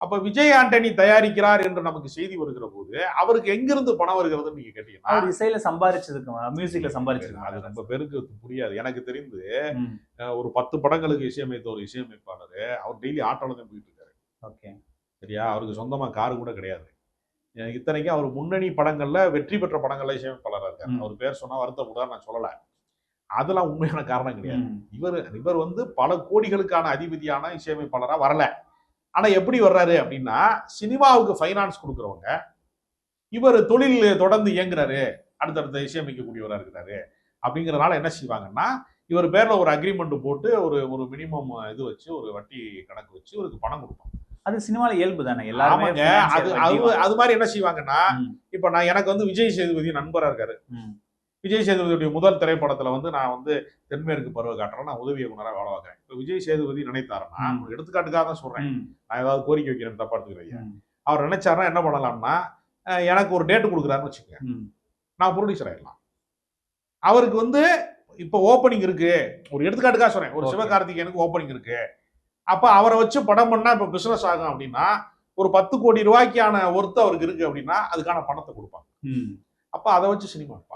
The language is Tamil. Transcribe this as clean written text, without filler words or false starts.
அப்ப விஜய் ஆண்டனி தயாரிக்கிறார் என்று நமக்கு செய்தி வருகிற போது அவருக்கு எங்கிருந்து பணம் வருகிறதுன்னு நீங்க கேட்டீங்கன்னா அவர் இசையில சம்பாதிச்சதுக்கு மியூசிக்ல சம்பாதிச்சது அது ரொம்ப பேருக்கு புரியாது. எனக்கு தெரிந்து ஒரு 10 படங்களுக்கு இசையமைத்த ஒரு இசையமைப்பாளர் அவர் டெய்லி ஆட்டோல தான் போயிட்டு இருக்காரு. ஓகே, சரியா? அவருக்கு சொந்தமா காரு கூட கிடையாது. இத்தனைக்கும் அவர் முன்னணி படங்கள்ல வெற்றி பெற்ற படங்கள்ல இசையமைப்பாளராக இருக்காரு. அவர் பேர் சொன்னா வருத்தப்படாது, நான் சொல்லல. அதெல்லாம் உண்மையான காரணம் கிடையாது. இவர் வந்து பல கோடிகளுக்கான அதிபதியான இசையமைப்பாளரா வரல. ஆனா எப்படி வர்றாரு அப்படின்னா, சினிமாவுக்கு ஃபைனான்ஸ் கொடுக்குறவங்க இவர் தொழில் தொடர்ந்து இயங்குறாரு, அடுத்தடுத்த இசையமைக்கக்கூடியவராக இருக்கிறாரு அப்படிங்கிறதுனால என்ன செய்வாங்கன்னா, இவர் பேர்ல ஒரு அக்ரிமெண்ட் போட்டு ஒரு மினிமம் இது வச்சு ஒரு வட்டி கணக்கு வச்சு இவருக்கு பணம் கொடுப்பாங்க. அது சினிமால இயல்பு தானே, எல்லாருமே. அது மாதிரி என்ன செய்வாங்கன்னா, இப்ப நான் எனக்கு வந்து விஜய் சேதுபதி நண்பரா இருக்காரு. விஜய் சேதுபதியுடைய முதல் திரைப்படத்துல வந்து நான் வந்து தென்மேற்கு பருவ காட்டுறேன், நான் உதவி இயக்குனரா வேலை பார்க்குறேன். இப்போ விஜய் சேதுபதி நினைத்தாருன்னா, ஒரு எடுத்துக்காட்டுக்காக தான் சொல்றேன், நான் ஏதாவது கோரிக்கை வைக்கிறேன் தப்பா எடுத்துக்கிறீங்க. அவர் நினைச்சாருன்னா என்ன பண்ணலாம்னா, எனக்கு ஒரு டேட்டு கொடுக்குறாருன்னு வச்சுக்கோங்க, நான் ப்ரொடியூசர் ஆயிடலாம். அவருக்கு வந்து இப்போ ஓப்பனிங் இருக்கு, ஒரு எடுத்துக்காட்டுக்காக சொல்றேன், ஒரு சிவகார்த்திகேயனுக்கு ஓப்பனிங் இருக்கு, அப்ப அவரை வச்சு படம் பண்ணா இப்ப பிசினஸ் ஆகும் அப்படின்னா, ஒரு 10 கோடி ரூபாய்க்கான ஒர்த்து அவருக்கு இருக்கு அப்படின்னா அதுக்கான பணத்தை கொடுப்பாங்க. அப்ப அதை வச்சு சினிமா